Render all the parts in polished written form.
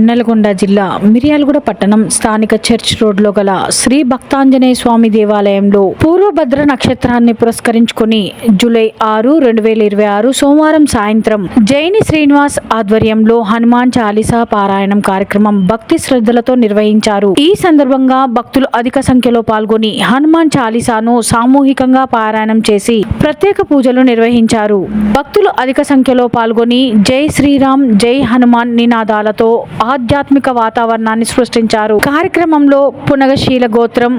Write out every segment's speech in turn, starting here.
నల్గొండ జిల్లా మిర్యాలగూడ పట్టణం స్థానిక చర్చ్ రోడ్లో గల శ్రీ భక్తాంజనేయ స్వామి దేవాలయంలో పూర్వభద్ర నక్షత్రాన్ని పురస్కరించుకుని జూలై 6, 2026 సోమవారం సాయంత్రం జైని శ్రీనివాస్ ఆధ్వర్యంలో హనుమాన్ చాలీసా పారాయణం కార్యక్రమం భక్తి శ్రద్ధలతో నిర్వహించారు. ఈ సందర్భంగా భక్తులు అధిక సంఖ్యలో పాల్గొని హనుమాన్ చాలీసాను సామూహికంగా పారాయణం చేసి ప్రత్యేక పూజలు నిర్వహించారు. భక్తులు అధిక సంఖ్యలో పాల్గొని జై శ్రీరామ్, జై హనుమాన్ నినాదాలతో ఆధ్యాత్మిక వాతావరణాన్ని సృష్టించారు. కార్యక్రమంలో పునగశీల గోత్రం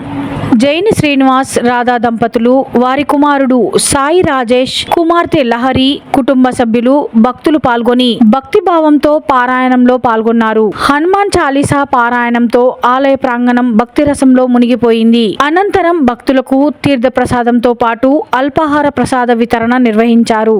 జైని శ్రీనివాస్, రాధా దంపతులు, వారి కుమారుడు సాయి రాజేష్, కుమార్తె లహరి, కుటుంబ సభ్యులు, భక్తులు పాల్గొని భక్తిభావంతో పారాయణంలో పాల్గొన్నారు. హనుమాన్ చాలీసా పారాయణంతో ఆలయ ప్రాంగణం భక్తి రసంలో మునిగిపోయింది. అనంతరం భక్తులకు తీర్థ ప్రసాదంతో పాటు అల్పాహార ప్రసాద వితరణ నిర్వహించారు.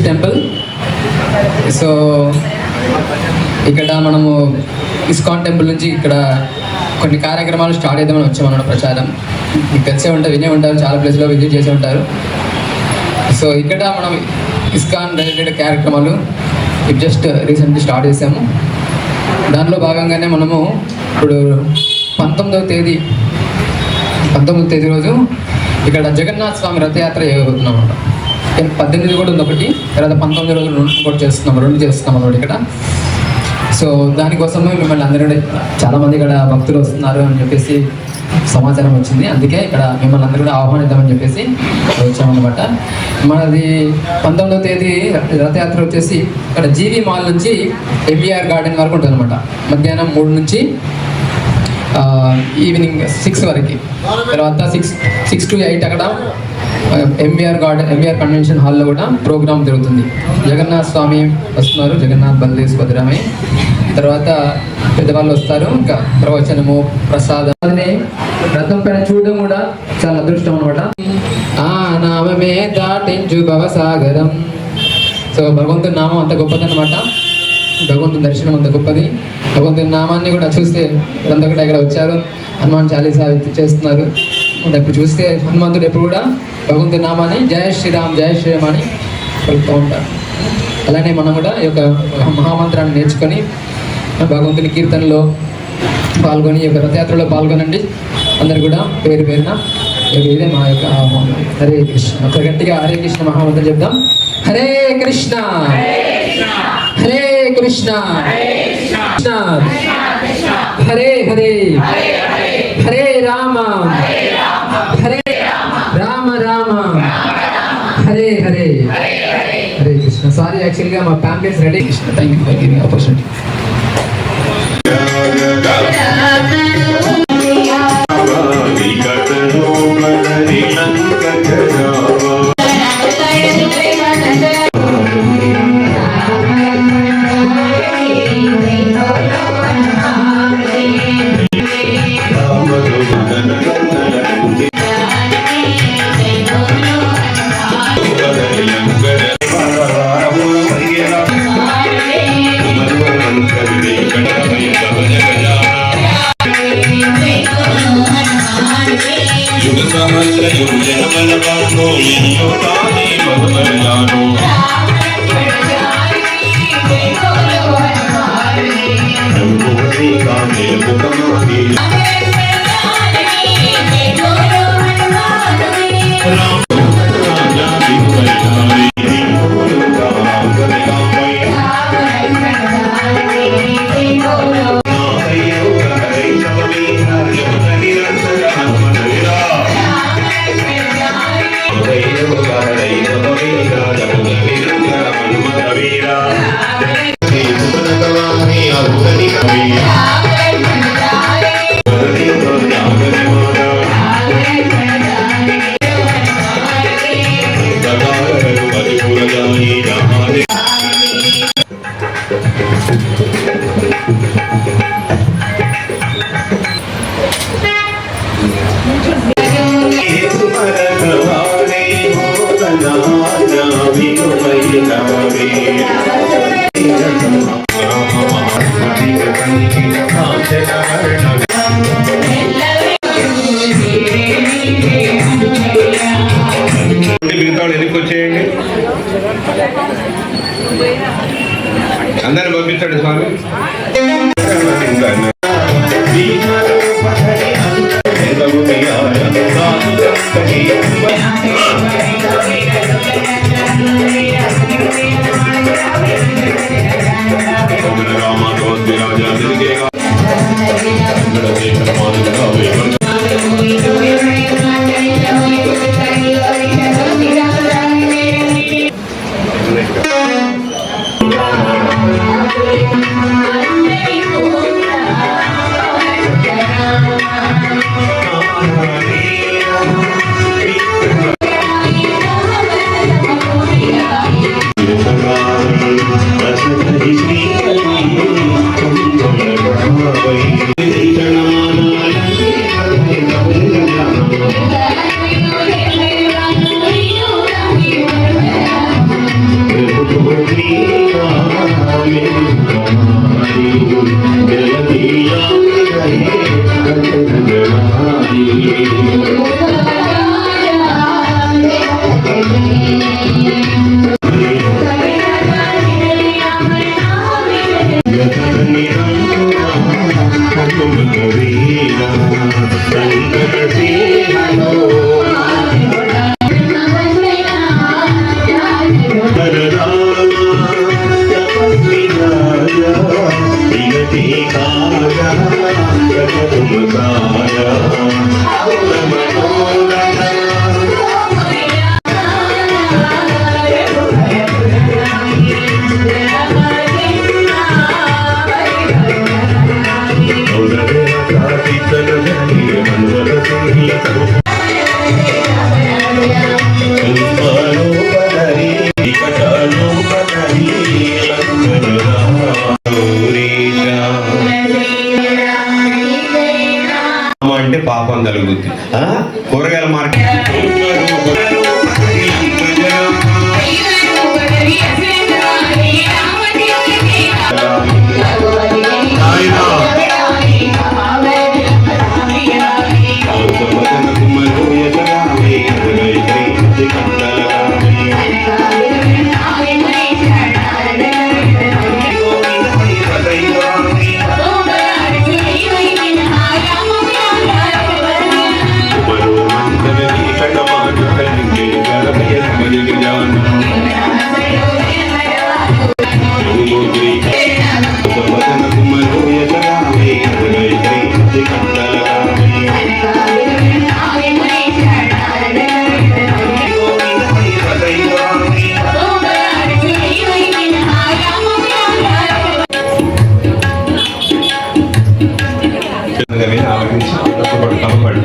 టెంపుల్. సో ఇక్కడ మనము ఇస్కాన్ టెంపుల్ నుంచి ఇక్కడ కొన్ని కార్యక్రమాలు స్టార్ట్ చేద్దామని వచ్చామన్నమాట. ప్రచారం మీకు తెలిసే ఉంటారు, వినే ఉంటారు, చాలా ప్లేస్లో విజిట్ చేసి ఉంటారు. సో ఇక్కడ మనం ఇస్కాన్ రిలేటెడ్ కార్యక్రమాలు జస్ట్ రీసెంట్లీ స్టార్ట్ చేసాము. దానిలో భాగంగానే మనము ఇప్పుడు 19వ తేదీ రోజు ఇక్కడ జగన్నాథ స్వామి రథయాత్ర చేయబోతున్నాం అన్నమాట. 18 కూడా ఉంది ఒకటి, తర్వాత 19 రోజులు రెండు చేస్తున్నాం అన్నమాట ఇక్కడ. సో దానికోసమే మిమ్మల్ని అందరూ చాలామంది ఇక్కడ భక్తులు వస్తున్నారు అని చెప్పేసి సమాచారం వచ్చింది. అందుకే ఇక్కడ మిమ్మల్ని అందరూ కూడా ఆహ్వానిద్దామని చెప్పేసి వచ్చామన్నమాట. మనది 19వ తేదీ రథయాత్ర వచ్చేసి ఇక్కడ జీవీ మాల్ నుంచి ఎంబీఆర్ గార్డెన్ వరకు ఉంటుంది అనమాట. మధ్యాహ్నం 3 నుంచి ఈవినింగ్ 6 వరకు. తర్వాత 6 to 8 అక్కడ ఎంబీఆర్ కన్వెన్షన్ హాల్లో కూడా ప్రోగ్రామ్ జరుగుతుంది. జగన్నాథ స్వామి వస్తున్నారు, జగన్నాథ్ బలదేవ్ సుభద్రామయ్య. తర్వాత పెద్దవాళ్ళు వస్తారు, ఇంకా ప్రవచనము, ప్రసాదాన్ని రథం పైన చూడడం కూడా చాలా అదృష్టం అనమాట. ఆ నామమే దాటించు భవసాగరం. సో భగవంతుని నామం అంత గొప్పదన్నమాట. భగవంతుని దర్శనం అంత గొప్పది. భగవంతుని నామాన్ని కూడా చూస్తే అంతా కూడా ఇక్కడ వచ్చారు, హనుమాన్ చాలీసా చేస్తున్నారు. ఇప్పుడు చూస్తే హనుమంతుడు ఎప్పుడు కూడా భగవంతుని నామాన్ని జయ శ్రీరామ్ అని పలుకుతూ ఉంటారు. అలానే మనం కూడా ఈ యొక్క మహామంత్రాన్ని నేర్చుకొని భగవంతుని కీర్తనలో పాల్గొని, ఈ యొక్క రథయాత్రలో పాల్గొనండి. అందరు కూడా పేరు పేరున ఇదే మా యొక్క ఆహ్వానం. హరే కృష్ణ. ఒక గట్టిగా హరే కృష్ణ మహామంత్రం చెప్దాం. హరే కృష్ణ హరే కృష్ణ కృష్ణ హరే హరే హరే రామ హరే రామ రామ హరే హరే హరే కృష్ణ. సారీ, యాక్చువల్గా మా families ready. Krishna, thank you for giving opportunity. వచ్చేయండి, అందరూ పంపించండి స్వామి. కనపడి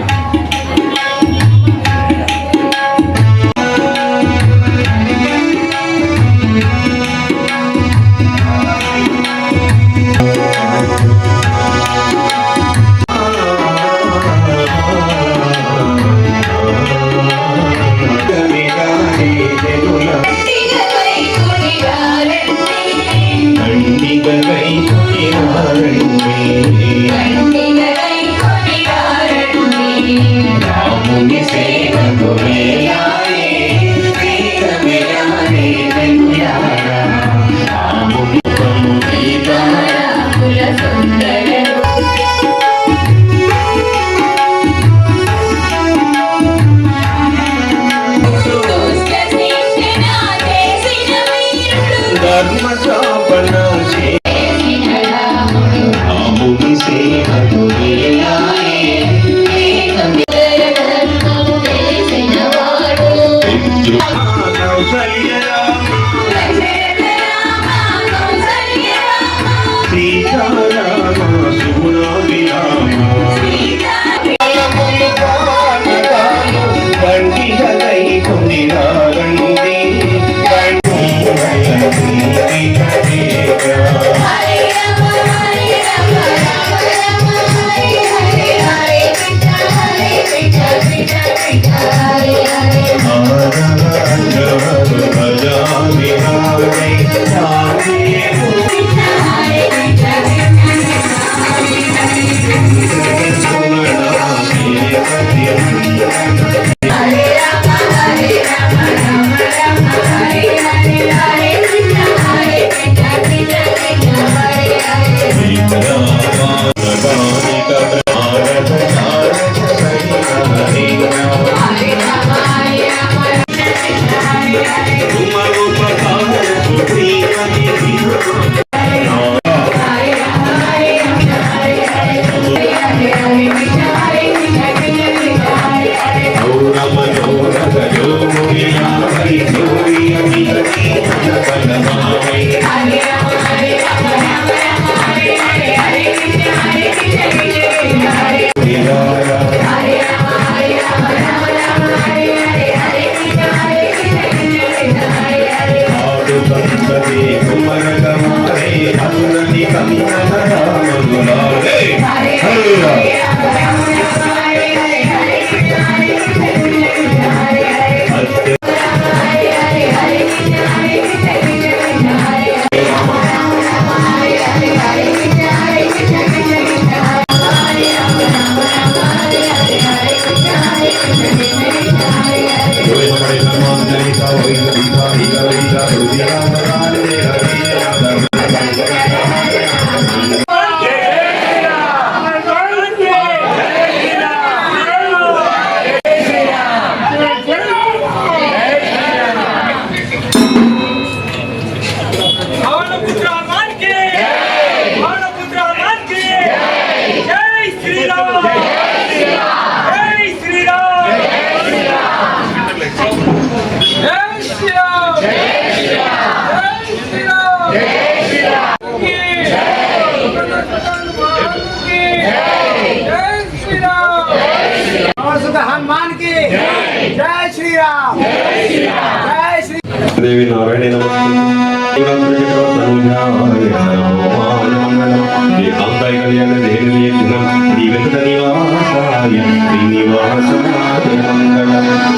देवी नारायण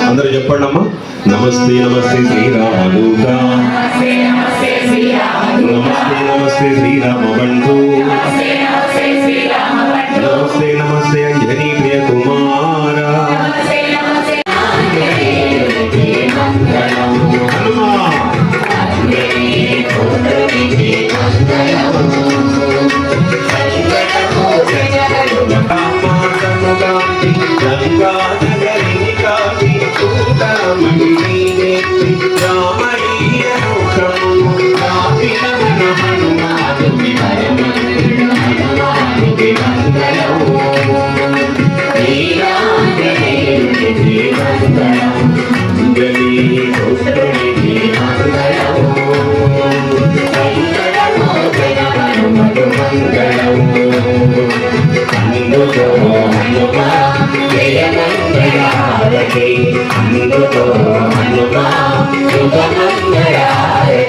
अंदर చెప్పండమ్మా నమస్తే నమస్తే శ్రీరామదూతా నమస్తే నమస్తే శ్రీరామబంధు నమస్తే నమస్తే అంజనీ ప్రియ కుమార हनुमान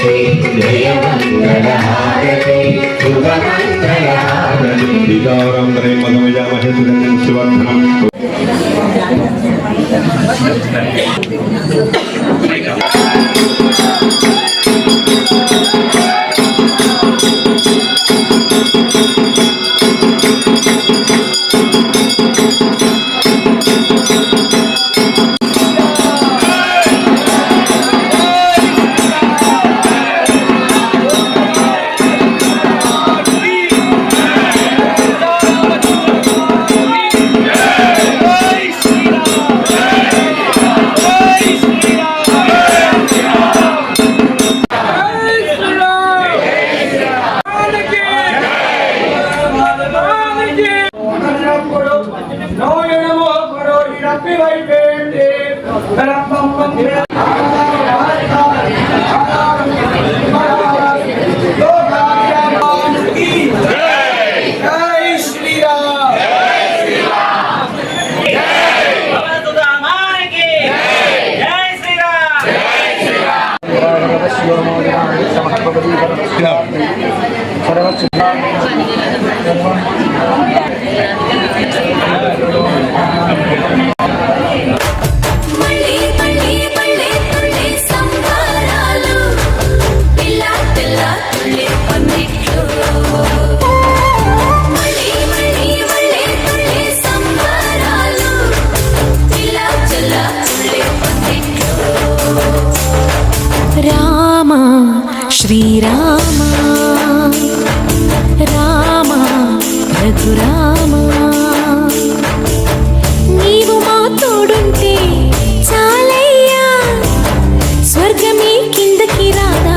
జయ మంగళ హారతి శుభ మంగళ హారతి విదారం మధుమజామహే సుగంధం సువర్ధనం రామ శ్రీరామ రామ రఘురామ నీవు మా తోడుంటే చాలయ్యా స్వర్గమే కిందకి రాదా